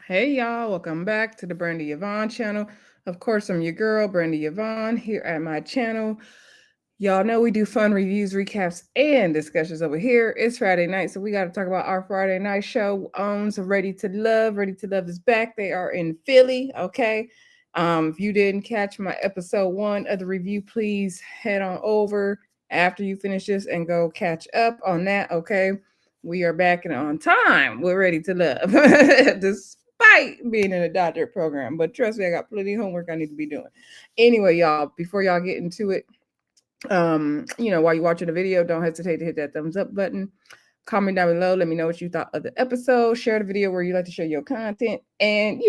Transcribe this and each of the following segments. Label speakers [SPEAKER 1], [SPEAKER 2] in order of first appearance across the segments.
[SPEAKER 1] Hey y'all, welcome back to the Brandy Yvonne channel. Of course, I'm your girl, Brandy Yvonne, here at my channel. Y'all know we do fun reviews, recaps, and discussions over here. It's Friday night, so we got to talk about our Friday night show. Owns Ready to Love. Ready to Love is back. They are in Philly, okay? If you didn't catch my episode 1 of the review, please head on over after you finish this and go catch up on that, okay? We are back and on time. We're ready to love, despite being in a doctorate program. But trust me, I got plenty of homework I need to be doing. Anyway, y'all, before y'all get into it, while you're watching the video, don't hesitate to hit that thumbs up button. Comment down below. Let me know what you thought of the episode. Share the video where you like to share your content. And,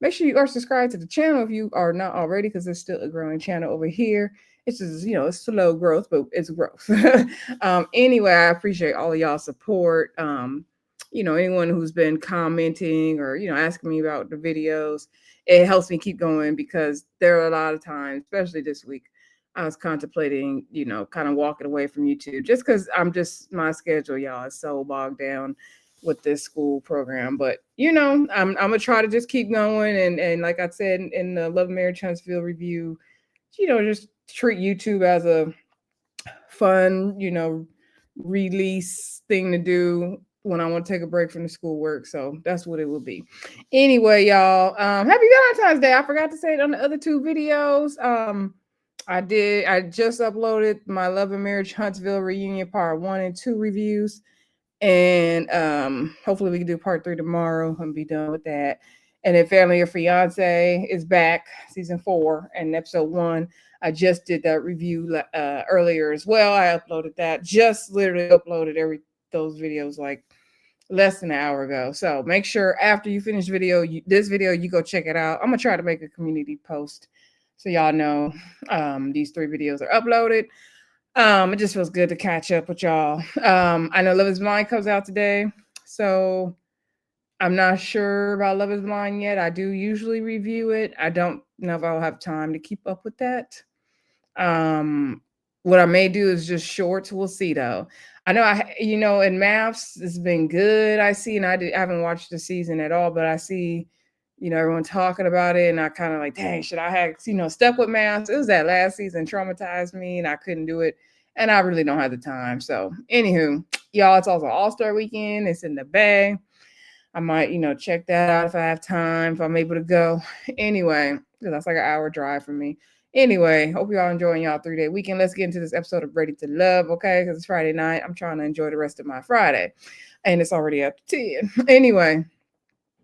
[SPEAKER 1] make sure you are subscribed to the channel if you are not already, because it's still a growing channel over here. It's just, it's slow growth, but it's growth. Anyway, I appreciate all of y'all's support. Anyone who's been commenting or, asking me about the videos, it helps me keep going because there are a lot of times, especially this week, I was contemplating, kind of walking away from YouTube just because my schedule, y'all, is so bogged down with this school program. But, I'm going to try to just keep going. And like I said in the Love and Marriage Huntsville review, just treat YouTube as a fun, release thing to do when I want to take a break from the schoolwork. So that's what it will be. Anyway, y'all, happy Valentine's Day. I forgot to say it on the other two videos. I just uploaded my Love and Marriage Huntsville reunion part 1 and 2 reviews. And hopefully we can do part 3 tomorrow and be done with that. And then Family or Fiance is back, season 4 and episode 1. I just did that review earlier as well. I uploaded that, just literally uploaded those videos like less than an hour ago. So make sure after you finish this video, you go check it out. I'm gonna try to make a community post so y'all know these 3 videos are uploaded. It just feels good to catch up with y'all. I know Love is Blind comes out today, so I'm not sure about Love is Blind yet. I do usually review it. I don't know if I'll have time to keep up with that. What I may do is just shorts. We'll see though. I know in maths it's been good. I see, and I haven't watched the season at all, but I see, everyone talking about it, and I kind of like, dang, should I have, stuck with maths? It was that last season traumatized me, and I couldn't do it, and I really don't have the time. So, anywho, y'all, it's also All-Star Weekend. It's in the Bay. I might, check that out if I have time, if I'm able to go. Anyway, because that's like an hour drive for me. Anyway, hope y'all enjoying y'all 3-day weekend. Let's get into this episode of Ready to Love, okay? Because it's Friday night. I'm trying to enjoy the rest of my Friday. And it's already after 10. Anyway,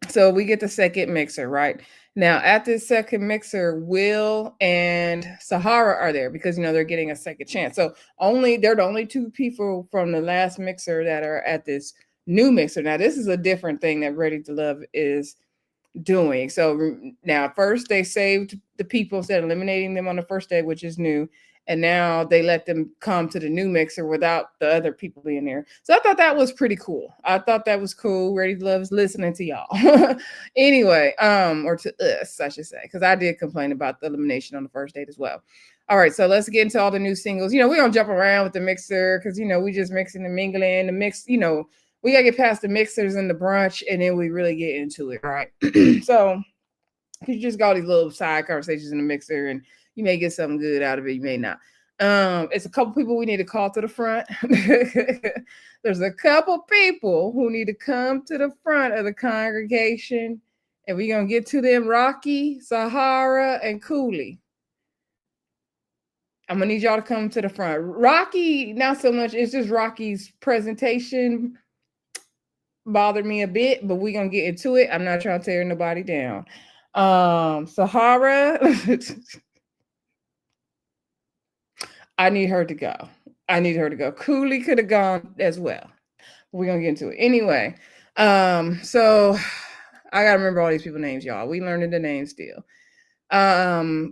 [SPEAKER 1] so we get the second mixer, right? Now, at this second mixer, Will and Sahara are there because, they're getting a second chance. So they're the only 2 people from the last mixer that are at this new mixer. Now, this is a different thing that Ready to Love is doing. So now, first they saved the people instead of eliminating them on the first day, which is new. And now they let them come to the new mixer without the other people being there. So I thought that was pretty cool. I thought that was cool. Ready to Love is listening to y'all. Anyway, or to us, I should say, because I did complain about the elimination on the first date as well. All right, so let's get into all the new singles. We don't jump around with the mixer because we just mixing and mingling. The mix, we gotta get past the mixers and the brunch, and then we really get into it, right? So you just got all these little side conversations in the mixer, and you may get something good out of it, you may not. It's a couple people we need to call to the front. There's a couple people who need to come to the front of the congregation, and we're gonna get to them: Rocky, Sahara, and Cooley. I'm gonna need y'all to come to the front. Rocky, not so much. It's just Rocky's presentation bothered me a bit, but we're gonna get into it. I'm not trying to tear nobody down. Sahara, I need her to go. I need her to go. Cooley could have gone as well. We're gonna get into it anyway. So I gotta remember all these people's names, y'all. We learning the names still.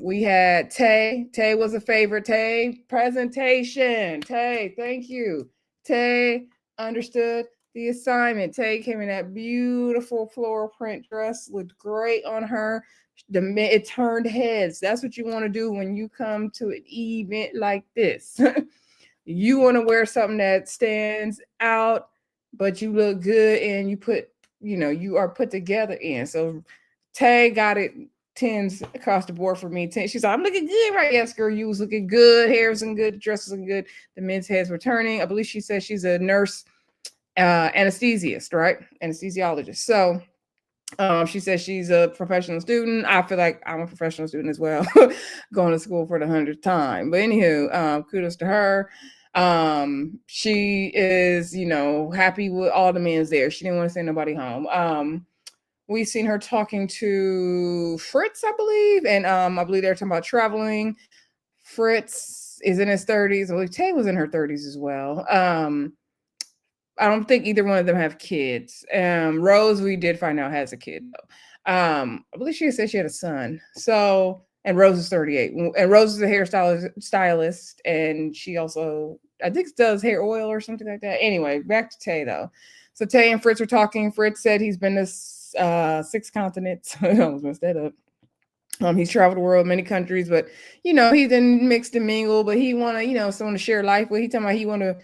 [SPEAKER 1] We had Tay. Tay was a favorite. Tay presentation. Tay, thank you. Tay understood the assignment. Tay came in that beautiful floral print dress, looked great on her. It turned heads. That's what you want to do when you come to an event like this. You want to wear something that stands out, but you look good, and you put you are put together in. So Tay got it tens across the board for me. 10. She's like, I'm looking good, right? Yes, girl, you was looking good. Hair was looking good. Dress was looking good. The men's heads were turning. I believe she said she's a nurse, anesthesiast, right? Anesthesiologist. So she says she's a professional student. I feel like I'm a professional student as well, going to school for the 100th time. But anywho, kudos to her. She is, happy with all the men's there. She didn't want to send nobody home. We've seen her talking to Fritz, I believe, and I believe they're talking about traveling. Fritz is in his 30s. I believe Tay was in her 30s as well. I don't think either one of them have kids. Rose, we did find out, has a kid though. I believe she said she had a son. So, and Rose is 38, and Rose is a hairstylist, and she also, I think, does hair oil or something like that. Anyway, back to Tay though. So Tay and Fritz were talking. Fritz said he's been to 6 continents. I almost messed that up. He's traveled the world, many countries, but he didn't mix and mingle. But he want to, someone to share life with. He talking about he want to,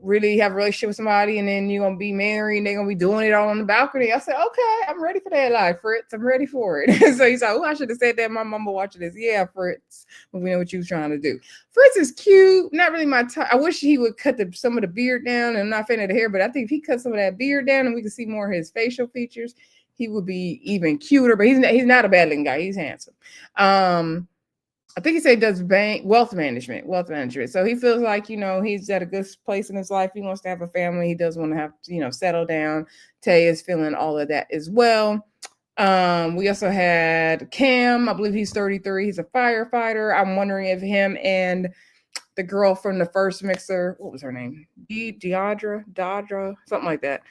[SPEAKER 1] really have a relationship with somebody, and then you're gonna be married, and they're gonna be doing it all on the balcony. I said, okay, I'm ready for that life, Fritz. I'm ready for it. So he's like, oh, I should have said that. My mama watching this. Yeah, Fritz. But we know what you was trying to do. Fritz is cute. Not really my type. I wish he would cut some of the beard down. And I'm not a fan of the hair, but I think if he cut some of that beard down and we could see more of his facial features, he would be even cuter. But he's not a bad looking guy. He's handsome. I think he said he does wealth management. So he feels like, he's at a good place in his life. He wants to have a family. He does want to have, settle down. Tay is feeling all of that as well. We also had Cam. I believe he's 33. He's a firefighter. I'm wondering if him and the girl from the first mixer, what was her name? Dodra, something like that.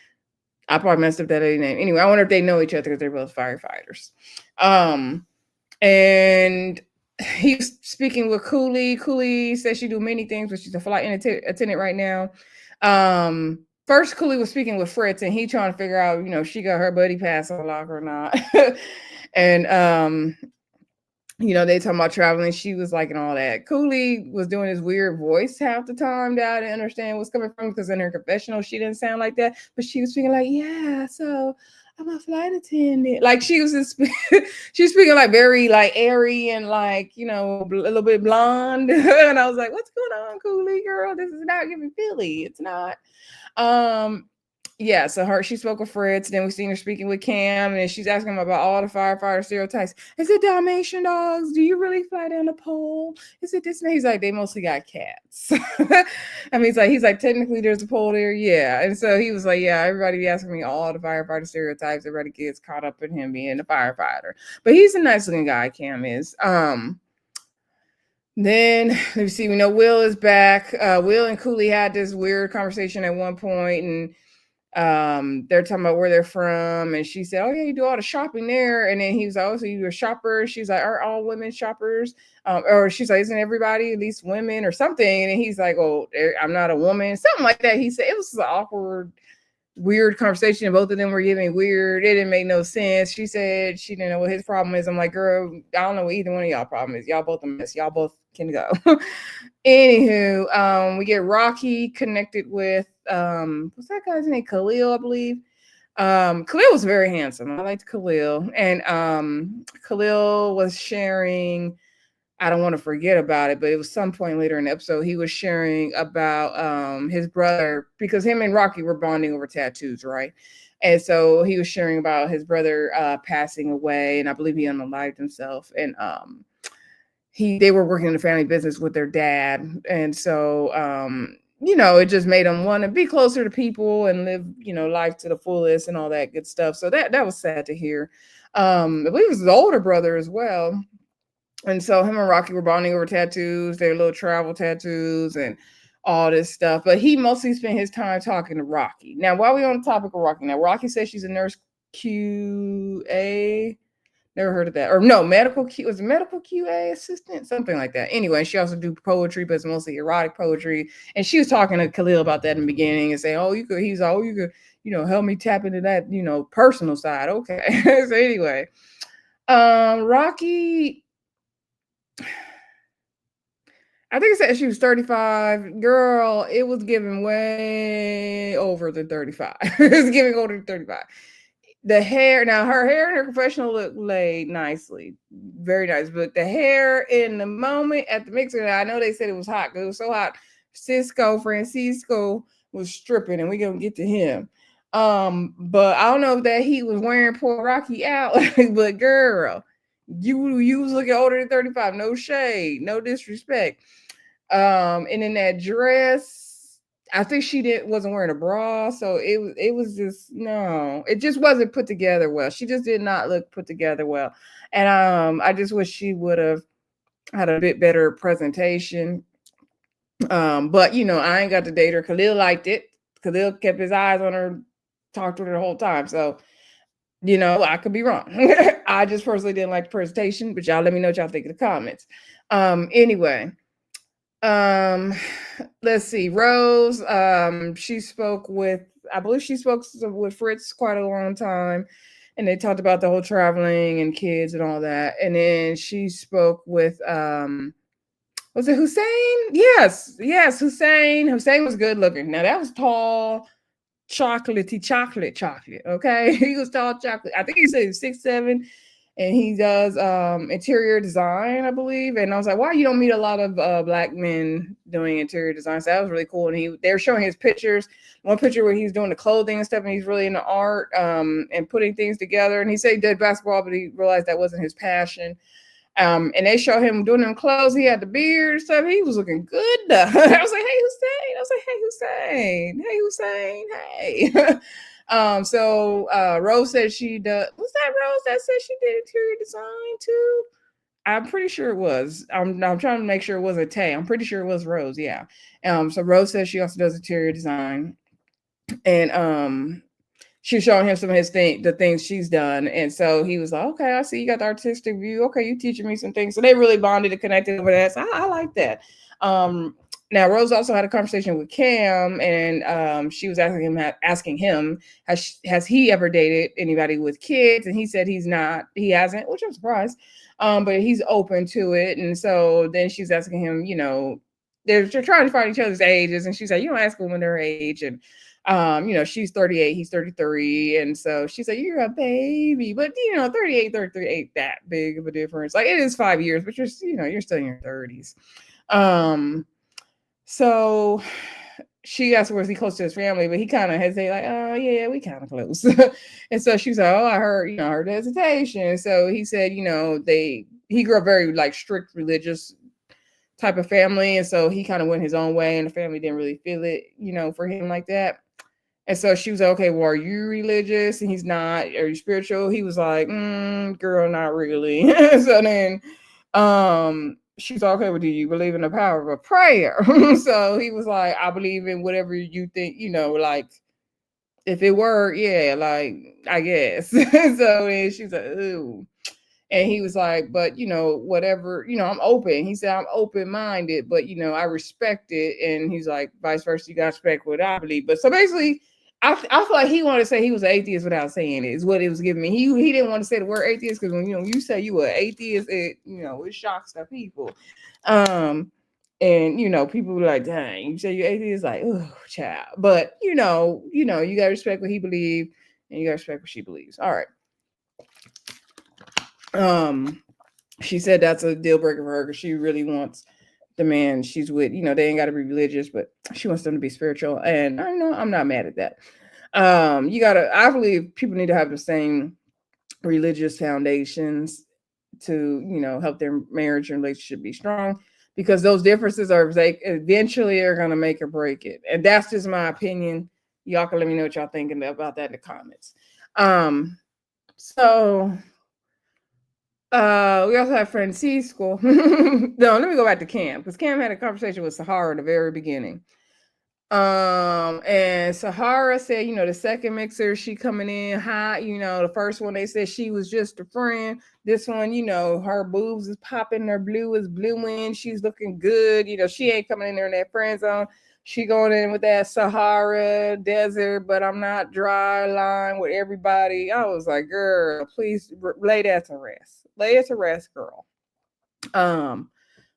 [SPEAKER 1] I probably messed up that name. Anyway, I wonder if they know each other because they're both firefighters. And he's speaking with Cooley. Cooley says she do many things, but she's a flight attendant right now. First, Cooley was speaking with Fritz, and he trying to figure out, she got her buddy pass on lock or not. And they talking about traveling. She was liking all that. Cooley was doing his weird voice half the time that I didn't understand what's coming from, because in her confessional, she didn't sound like that. But she was speaking like, yeah, so I'm a flight attendant. Like she was she's speaking like very like airy and like, a little bit blonde. And I was like, what's going on, Cooley, girl? This is not giving Philly. It's not. Yeah, so she spoke with Fritz. Then we seen her speaking with Cam, and she's asking him about all the firefighter stereotypes. Is it Dalmatian dogs? Do you really fly down the pole? Is it this? And he's like, they mostly got cats. I mean, he's like, technically there's a pole there, yeah. And so he was like, yeah, everybody be asking me all the firefighter stereotypes. Everybody gets caught up in him being a firefighter, but he's a nice looking guy. Cam is. Then let me see. We know Will is back. Will and Cooley had this weird conversation at one point, and they're talking about where they're from, and she said, oh yeah, you do all the shopping there. And then he was like, oh, so you're a shopper? She's like, are all women shoppers? Or she's like, isn't everybody at least women or something? And he's like, oh, I'm not a woman, something like that. He said it was an awkward, weird conversation, and both of them were giving weird. It didn't make no sense. She said she didn't know what his problem is. I'm like, girl, I don't know what either one of y'all problem is. Y'all both a mess. Y'all both can go. Anywho, we get Rocky connected with what's that guy's name? Khalil, I believe. Khalil was very handsome. I liked Khalil. And Khalil was sharing, I don't want to forget about it, but it was some point later in the episode, he was sharing about his brother, because him and Rocky were bonding over tattoos, right? And so he was sharing about his brother passing away, and I believe he unalived himself. And they were working in the family business with their dad. And so it just made him want to be closer to people and live, life to the fullest and all that good stuff. So that was sad to hear. I believe it was his older brother as well. And so him and Rocky were bonding over tattoos, their little travel tattoos and all this stuff. But he mostly spent his time talking to Rocky. Now, while we're on the topic of Rocky, Rocky says she's a nurse QA. Never heard of that. Or no, medical QA assistant, something like that. Anyway, she also do poetry, but it's mostly erotic poetry. And she was talking to Khalil about that in the beginning and saying, you could, help me tap into that, personal side. Okay. So anyway, Rocky, I think it said she was 35. Girl, it was giving way over than 35. It was giving over than 35. The hair, now her hair and her professional look laid nicely, very nice. But the hair in the moment at the mixer, I know they said it was hot because it was so hot. Francisco was stripping, and we're gonna get to him. But I don't know if that heat was wearing poor Rocky out. But girl, you was looking older than 35. No shade, no disrespect. And in that dress, I think she did wasn't wearing a bra, so it was just no, it just wasn't put together well. She just did not look put together well, and I just wish she would have had a bit better presentation. But I ain't got to date her. Khalil liked it. Khalil kept his eyes on her, talked to her the whole time. So I could be wrong. I just personally didn't like the presentation, but y'all let me know what y'all think in the comments. Anyway. Um, let's see. Rose, she spoke with, I believe she spoke with Fritz quite a long time, and they talked about the whole traveling and kids and all that. And then she spoke with, was it Hussein? Yes, Hussein. Hussein was good looking. Now that was tall, chocolate. Okay, he was tall chocolate. I think he said he was 6'7", and he does interior design, I believe. And I was like, wow, you don't meet a lot of black men doing interior design. So that was really cool. And they were showing his pictures. One picture where he's doing the clothing and stuff, and he's really into art and putting things together. And he said he did basketball, but he realized that wasn't his passion. And they show him doing them clothes. He had the beard and stuff. He was looking good. I was like, hey, Hussein. I was like, hey, Hussein. Hey, Hussein. Hey. So Rose said she does. Was that Rose that said she did interior design too? I'm pretty sure it was. I'm trying to make sure it wasn't Tay. I'm pretty sure it was Rose. Yeah. So Rose says she also does interior design, and she was showing him some of the things she's done. And so he was like, okay, I see you got the artistic view. Okay, you teaching me some things. So they really bonded and connected over that. So I like that. Now Rose also had a conversation with Cam, and she was asking him, has he ever dated anybody with kids? And he said he hasn't, which I'm surprised. But he's open to it. And so then she's asking him, they're trying to find each other's ages, and she's like, you don't ask women their age. And she's 38, he's 33. And so she said, you're a baby. But 38, 33 ain't that big of a difference. Like, it is 5 years, but you're still in your 30s. So she asked, was he close to his family? But he kind of hesitated, like, oh yeah, we kind of close. And so she's like, oh, I heard the hesitation. So he said, he grew up very like strict religious type of family. And so he kind of went his own way, and the family didn't really feel it, for him like that. And so she was like, okay, well, are you religious? And he's not. Are you spiritual? He was like, girl, not really. So then she's like, okay, well, do you believe in the power of a prayer? So he was like, I believe in whatever you think, like, if it were, yeah, like, I guess. So then she's like, ooh. And he was like, but whatever, I'm open. He said, I'm open-minded, but I respect it. And he's like, vice versa, you got to respect what I believe. But so basically, I feel like he wanted to say he was an atheist without saying it, is what it was giving me. He didn't want to say the word atheist, because when you say you were atheist, it shocks the people. And people were like, dang, you say you're atheist, like, oh, child. But you gotta respect what he believes, and you gotta respect what she believes. All right. She said that's a deal breaker for her, because she really wants the man she's with, they ain't got to be religious, but she wants them to be spiritual. And I know I'm not mad at that. I believe people need to have the same religious foundations to, help their marriage and relationship be strong, because those differences eventually are going to make or break it. And that's just my opinion. Y'all can let me know what y'all thinking about that in the comments. So we also have Francisco. No, let me go back to Cam, because Cam had a conversation with Sahara at the very beginning. And Sahara said, the second mixer, she coming in hot. The first one, they said she was just a friend. This one, her boobs is popping, her blue is bluing, she's looking good. She ain't coming in there in that friend zone. She going in with that Sahara desert, but I'm not dry line with everybody. I was like, girl, please lay that to rest. Lay it to rest, girl.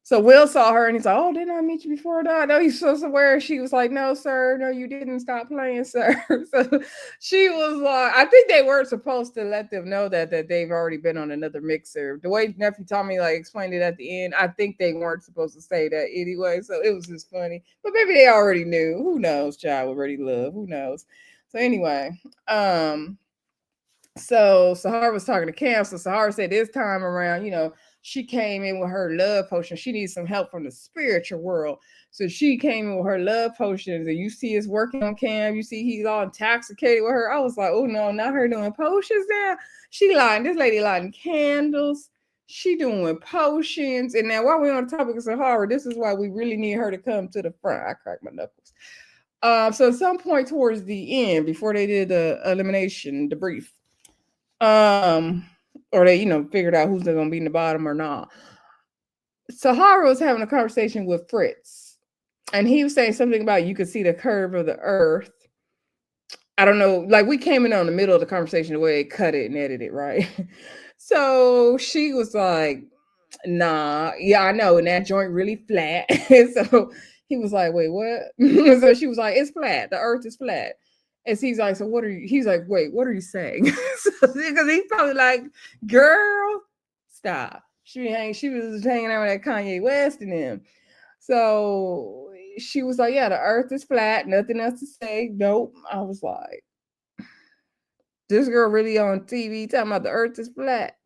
[SPEAKER 1] So Will saw her and he's like, "Oh, didn't I meet you before? No, I know you're supposed to wear." She was like, "No, sir, no, you didn't. Stop playing, sir." So she was like, I think they weren't supposed to let them know that they've already been on another mixer. The way Nephew Tommy like explained it at the end, I think they weren't supposed to say that anyway. So it was just funny, but maybe they already knew. Who knows? Child already love. Who knows? So anyway, um, so Sahara was talking to Cam. So Sahara said this time around, she came in with her love potion. She needs some help from the spiritual world. So she came in with her love potions, and you see us working on Cam. You see he's all intoxicated with her. I was like, oh no, not her doing potions now. She lighting, this lady lighting candles. She doing potions. And now while we're on the topic of Sahara, this is why we really need her to come to the front. I cracked my knuckles. So at some point towards the end, before they did the elimination debrief, or they, figured out who's gonna be in the bottom or not. Sahara was having a conversation with Fritz, and he was saying something about you could see the curve of the earth. I don't know, like we came in on the middle of the conversation the way they cut it and edited it, right? So she was like, nah, yeah, I know, and that joint really flat. So he was like, wait, what? So she was like, it's flat, the earth is flat. And he's like, so what are you? He's like, wait, what are you saying? Because he's probably like, girl, stop. She was hanging out with that Kanye West and him. So she was like, yeah, the earth is flat, nothing else to say. Nope. I was like, this girl really on TV talking about the earth is flat.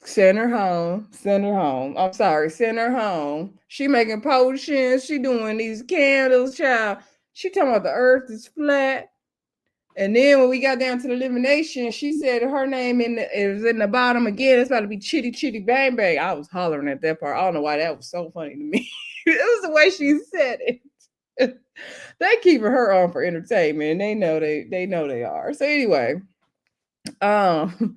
[SPEAKER 1] Send her home. Send her home. I'm sorry. Send her home. She making potions. She doing these candles, child. She talking about the earth is flat. And then when we got down to the elimination, she said her name is in the bottom again. It's about to be Chitty Chitty Bang Bang. I was hollering at that part. I don't know why that was so funny to me. It was the way she said it. They keeping her on for entertainment, and they know they are. So anyway, um,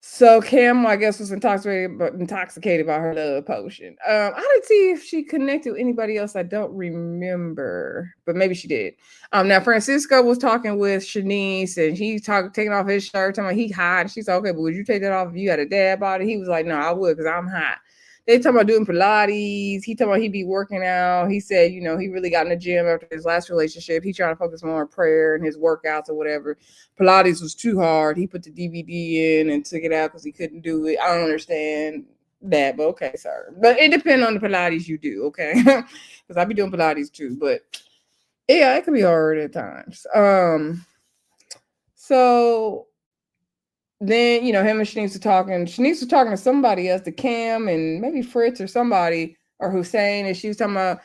[SPEAKER 1] so Cam, I guess, was intoxicated by her love potion. I didn't see if she connected with anybody else. I don't remember, but maybe she did. Now Francisco was talking with Shanice, and he's taking off his shirt, talking about he hot. And she's like, okay, but would you take that off if you had a dad body? He was like, no, I would, because I'm hot. They talking about doing Pilates. He talking about he be working out. He said, he really got in the gym after his last relationship. He trying to focus more on prayer and his workouts or whatever. Pilates was too hard. He put the DVD in and took it out because he couldn't do it. I don't understand that, but okay, sir. But it depends on the Pilates you do, okay? Because I be doing Pilates too, but yeah, it can be hard at times. So then, him and Shanice were talking. Shanice was talking to somebody else, to Cam and maybe Fritz or somebody, or Hussein, and she was talking about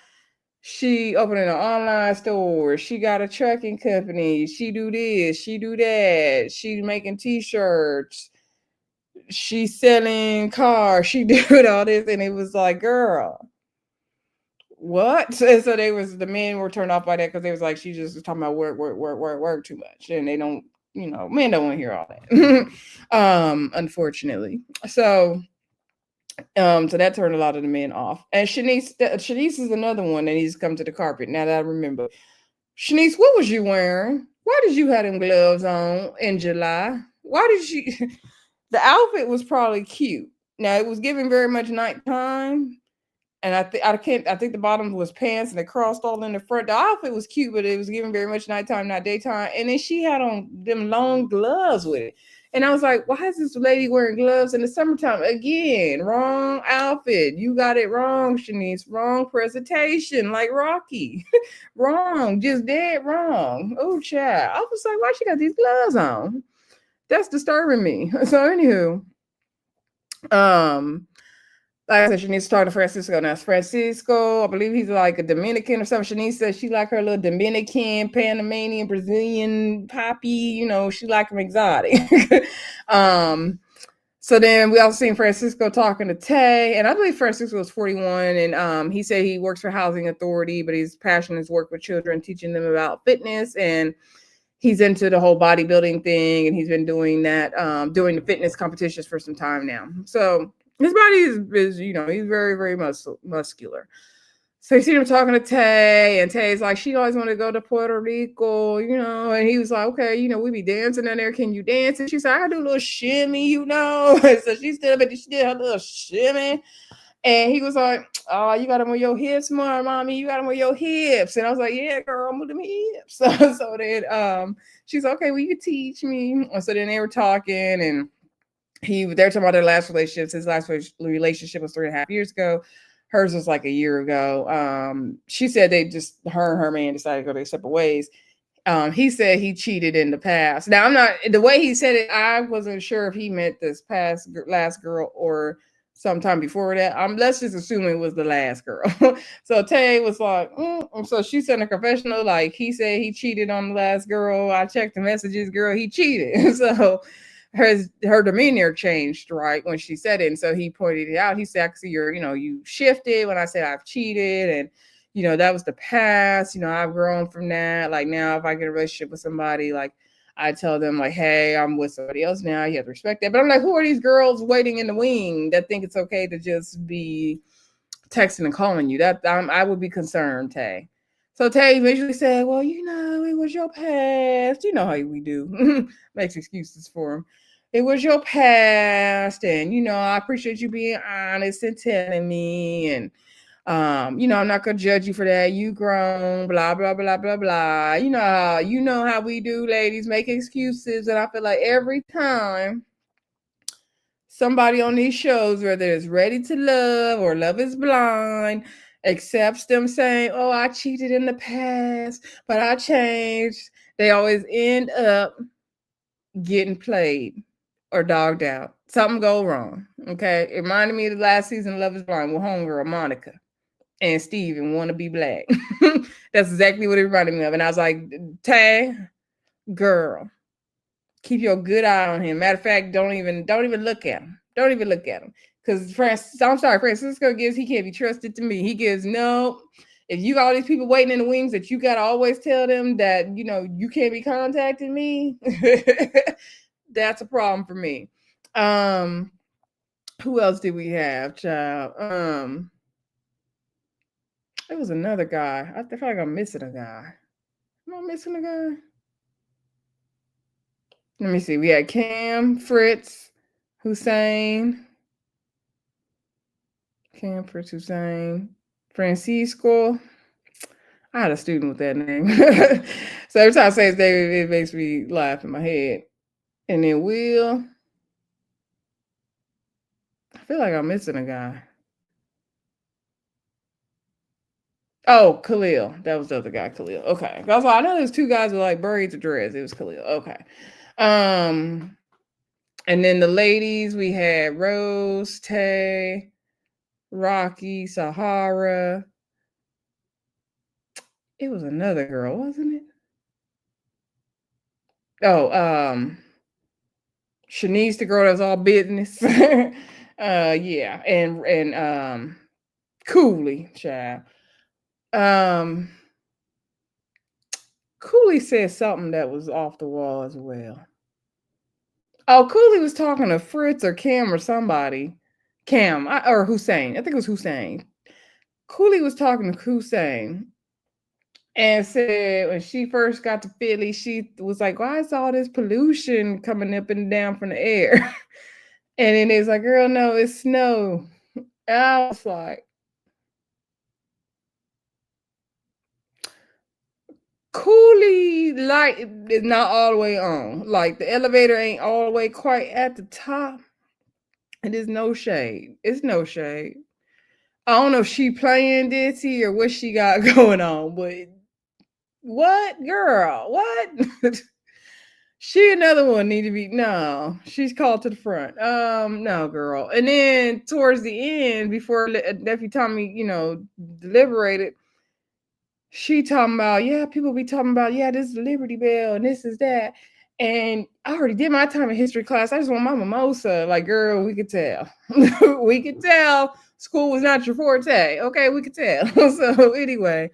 [SPEAKER 1] she opening an online store. She got a trucking company. She do this. She do that. She making t-shirts. She selling cars. She did all this, and it was like, girl, what? And so the men were turned off by that because they was like, she just was talking about work too much, and they don't, men don't want to hear all that. Unfortunately. So that turned a lot of the men off. And Shanice is another one that needs to come to the carpet. Now that I remember, Shanice, what was you wearing? Why did you have them gloves on in July? Why did you? The outfit was probably cute. Now it was giving very much nighttime, and I think the bottom was pants and it crossed all in the front. The outfit was cute, but it was giving very much nighttime, not daytime. And then she had on them long gloves with it. And I was like, why is this lady wearing gloves in the summertime? Again, wrong outfit. You got it wrong, Shanice. Wrong presentation, like Rocky. Wrong, just dead wrong. Oh, child. I was like, why she got these gloves on? That's disturbing me. So anywho, like I said, Shanice talking to Francisco. Now, Francisco, I believe he's like a Dominican or something. Shanice says she like her little Dominican, Panamanian, Brazilian, poppy. She like him exotic. So then we also seen Francisco talking to Tay, and I believe Francisco was 41, and he said he works for Housing Authority, but he's passionate his work with children, teaching them about fitness, and he's into the whole bodybuilding thing, and he's been doing that, doing the fitness competitions for some time now. So his body is he's very, very muscular. So you see him talking to Tay, and Tay's like, she always wanted to go to Puerto Rico, and he was like, okay, we be dancing in there. Can you dance? And she said, I do a little shimmy, And so she stood up and she did her little shimmy. And he was like, "Oh, you gotta move your hips more, mommy. You gotta move your hips." And I was like, "Yeah, girl, move them hips." So then she's okay, well, you teach me. And so then they were talking, and they're talking about their last relationships. His last relationship was 3.5 years ago. Hers was like a year ago. She said they just her and her man decided to go their separate ways. He said he cheated in the past. Now I'm not the way he said it. I wasn't sure if he meant this past last girl or sometime before that. Let's just assume it was the last girl. So Tay was like, so she sent a confessional. Like he said he cheated on the last girl. I checked the messages, girl. He cheated. So her demeanor changed right when she said it, and so he pointed it out. He said, "I can see you shifted when I said I've cheated, and." That was the past. I've grown from that. Like now, if I get a relationship with somebody, like I tell them, like, hey, I'm with somebody else now. You have to respect that. But I'm like, who are these girls waiting in the wing that think it's okay to just be texting and calling you? I would be concerned, Tay. So Tay eventually said, well, it was your past. You know how we do. Makes excuses for him. It was your past. And, I appreciate you being honest and telling me. And I'm not gonna judge you for that. You grown, blah blah blah blah blah. You know how we do, ladies, make excuses. And I feel like every time somebody on these shows, whether it's Ready to Love or Love is Blind, accepts them saying, "Oh, I cheated in the past, but I changed," they always end up getting played or dogged out. Something go wrong. Okay, it reminded me of the last season of Love is Blind with homegirl Monica and Steven want to be black. That's exactly what it reminded me of. And I was like, Tay, girl, keep your good eye on him. Matter of fact, don't even look at him. Don't even look at him. Because I'm sorry, Francisco he can't be trusted to me. He gives no. If you got all these people waiting in the wings that you gotta always tell them that you can't be contacting me, that's a problem for me. Who else did we have, child? It was another guy. I feel like I'm missing a guy. Am I missing a guy? Let me see. We had Cam, Fritz, Hussein. Cam, Fritz, Hussein. Francisco. I had a student with that name. So every time I say his name, it makes me laugh in my head. And then Will. I feel like I'm missing a guy. Oh, Khalil. That was the other guy, Khalil. Okay. Also, I know there's two guys with like braids or dreads. It was Khalil. Okay. And then the ladies, we had Rose, Tay, Rocky, Sahara. It was another girl, wasn't it? Oh, Shanice, the girl that was all business. Yeah, and Cooley, child. Cooley said something that was off the wall as well. Oh, Cooley was talking to Fritz or Cam or somebody. Or Hussein. I think it was Hussein. Cooley was talking to Hussein and said when she first got to Philly, she was like, why is all this pollution coming up and down from the air? And then it's like, girl, no, it's snow. And I was like, Cooley light is not all the way on. Like the elevator ain't all the way quite at the top. And there's no shade. It's no shade. I don't know if she playing ditzy or what she got going on, but what girl? What? She another one need to be no. She's called to the front. No, girl. And then towards the end, before Nephew Tommy, deliberated, she talking about, yeah, people be talking about, yeah, this is the Liberty Bell and this is that. And I already did my time in history class. I just want my mimosa. Like, girl, we could tell. We could tell school was not your forte. Okay, we could tell. So anyway,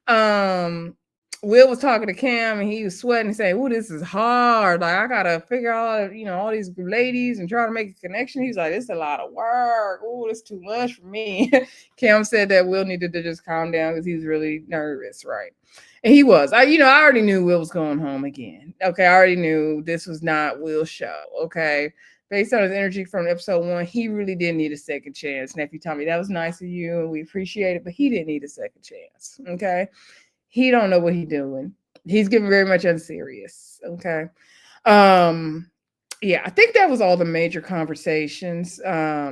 [SPEAKER 1] Will was talking to Cam and he was sweating and saying, "Oh, this is hard. Like I gotta figure out, all these ladies and try to make a connection." He's like, "It's a lot of work. Oh, it's too much for me." Cam said that Will needed to just calm down because he was really nervous, right? And he was. I already knew Will was going home again. Okay, I already knew this was not Will's show. Okay, based on his energy from episode 1, he really did need a second chance. Nephew Tommy, that was nice of you, and we appreciate it, but he didn't need a second chance. Okay, he don't know what he's doing. He's getting very much unserious. Okay, um, yeah, I think that was all the major conversations. I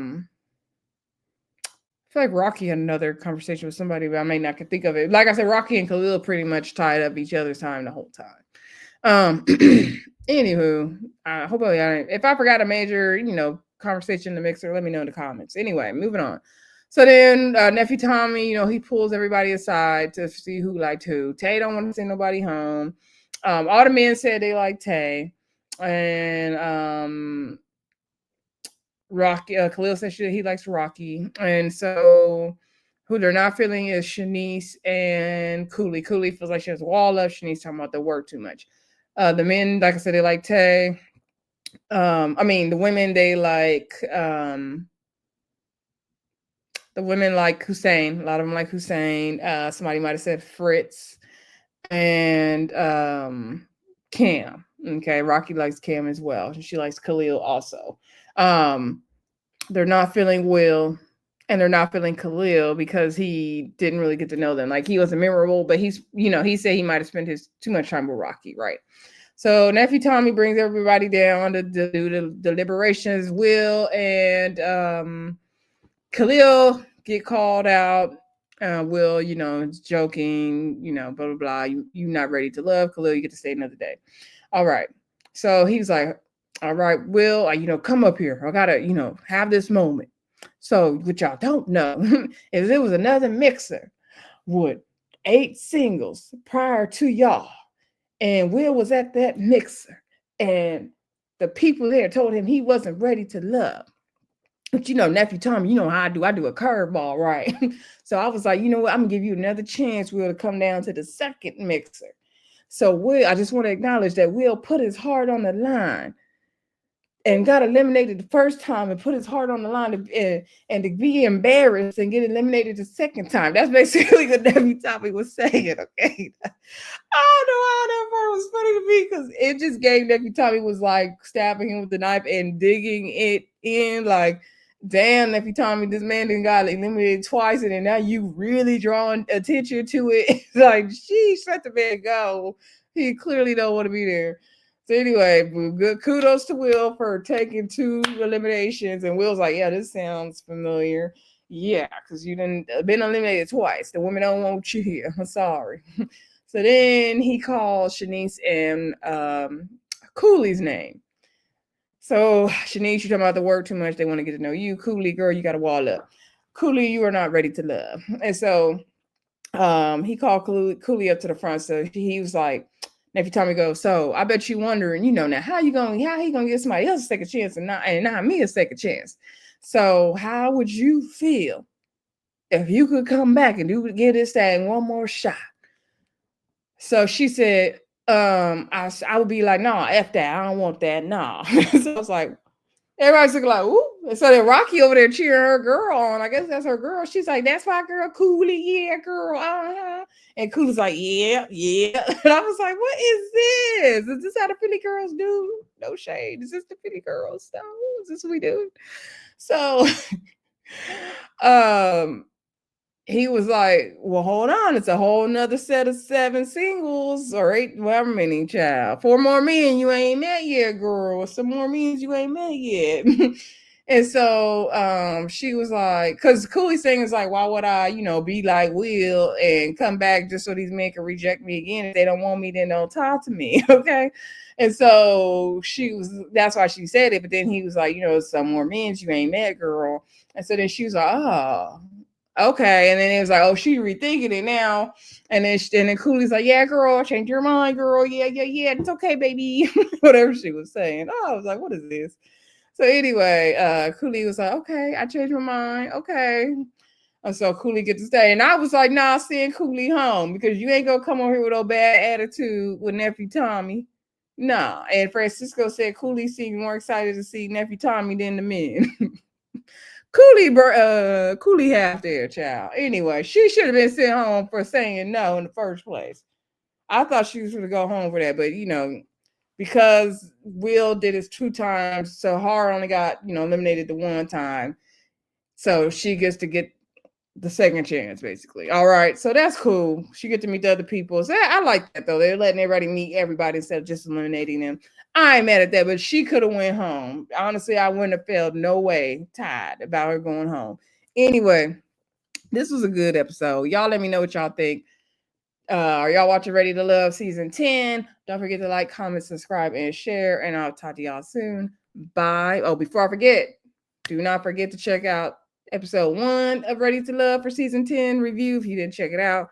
[SPEAKER 1] feel like Rocky had another conversation with somebody, but I may not can think of it. Like I said, Rocky and Khalil pretty much tied up each other's time the whole time. Anywho, hopefully if I forgot a major, conversation in the mixer, let me know in the comments. Anyway, moving on. So then Nephew Tommy, he pulls everybody aside to see who liked who. Tay don't want to send nobody home. All the men said they like Tay. And Rocky, Khalil said he likes Rocky. And so who they're not feeling is Shanice and Cooley. Cooley feels like she has a wall up. Shanice talking about the work too much. The men, like I said, they like Tay. The women, they like the women like Hussein. A lot of them like Hussein. Somebody might have said Fritz and Cam. Okay, Rocky likes Cam as well. She likes Khalil also. They're not feeling Will, and they're not feeling Khalil because he didn't really get to know them. Like, he wasn't memorable, but he said he might have spent his too much time with Rocky, right? So Nephew Tommy brings everybody down to do the deliberations. Will and Khalil get called out. Will, is joking, blah, blah, blah. You're not ready to love. Khalil, you get to stay another day. All right. So he's like, all right, Will, come up here. I gotta, have this moment. So what y'all don't know is it was another mixer with 8 singles prior to y'all. And Will was at that mixer. And the people there told him he wasn't ready to love. But Nephew Tommy, you know how I do. I do a curveball, right? So I was like, you know what? I'm gonna give you another chance, Will, to come down to the second mixer. So Will, I just want to acknowledge that Will put his heart on the line and got eliminated the first time and put his heart on the line and to be embarrassed and get eliminated the second time. That's basically what Nephew Tommy was saying, okay? I don't know how that part was funny to me because it just gave Nephew Tommy was like stabbing him with the knife and digging it in like, damn, Nephew Tommy, this man didn't got eliminated twice and then now you really drawing attention to it. It's like, sheesh, let the man go. He clearly don't want to be there. So anyway, good kudos to Will for taking 2 eliminations. And Will's like, yeah, this sounds familiar. Yeah, because you done been eliminated twice. The women don't want you here. I'm sorry. So then he calls Shanice and Cooley's name. So Shanice, you talking about the work too much. They want to get to know you. Cooley, girl, you got to wall up. Cooley, you are not ready to love. And so he called Cooley up to the front. So he was like, Nephew Tommy goes, so I bet you wondering, now how he gonna get somebody else a second chance and not me a second chance. So how would you feel if you could come back and give this thing one more shot? So she said, I would be like, nah, F that. I don't want that. Nah. So I was like, everybody's looking like, ooh. And so then Rocky over there cheering her girl on. I guess that's her girl. She's like, that's my girl, Cooley. Yeah, girl. Uh-huh. And Cooley's like, yeah, yeah. And I was like, what is this? Is this how the Philly girls do? No shade. Is this the Philly girls stuff? Is this what we do? So he was like, well, hold on. It's a whole nother set of 7 singles or 8, whatever many, child. 4 more men you ain't met yet, girl. Some more men you ain't met yet. And so she was like, because Cooley's thing is like, why would I, be like Will and come back just so these men can reject me again? If they don't want me, then don't talk to me. Okay. And so that's why she said it. But then he was like, some more men you ain't met, girl. And so then she was like, oh, okay. And then it was like, oh, she rethinking it now. And then Cooley's like, yeah, girl, change your mind, girl. Yeah, it's okay, baby. Whatever she was saying. Oh, I was like, what is this? So anyway, Cooley was like, okay, I changed my mind. Okay. And so Cooley get to stay. And I was like, nah, send Cooley home because you ain't gonna come over here with no bad attitude with Nephew Tommy. Nah. And Francisco said Cooley seemed more excited to see Nephew Tommy than the men. Cooley half there, child. Anyway, she should have been sent home for saying no in the first place. I thought she was going to go home for that, but because Will did his 2 times, Sahara only got, eliminated the 1 time. So she gets to get the second chance, basically. All right, so that's cool. She get to meet the other people. So I like that though. They're letting everybody meet everybody instead of just eliminating them. I ain't mad at that, but she could have went home. Honestly, I wouldn't have felt no way tired about her going home. Anyway, this was a good episode. Y'all let me know what y'all think. Are y'all watching Ready to Love season 10? Don't forget to like, comment, subscribe, and share. And I'll talk to y'all soon. Bye. Oh, before I forget, do not forget to check out episode 1 of Ready to Love for season 10 review if you didn't check it out.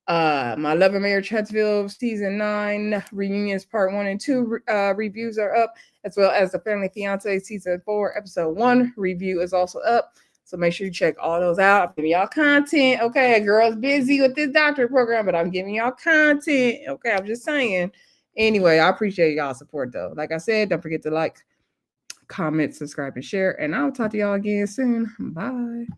[SPEAKER 1] My Love and Marriage Huntsville season 9 reunions part 1 and 2 reviews are up, as well as the Family Fiance season 4 episode 1 review is also up. So make sure you check all those out. I'm giving y'all content. Okay, a girl's busy with this doctorate program, but I'm giving y'all content. Okay, I'm just saying. Anyway, I appreciate y'all support though. Like I said, don't forget to like, comment, subscribe, and share. And I'll talk to y'all again soon. Bye.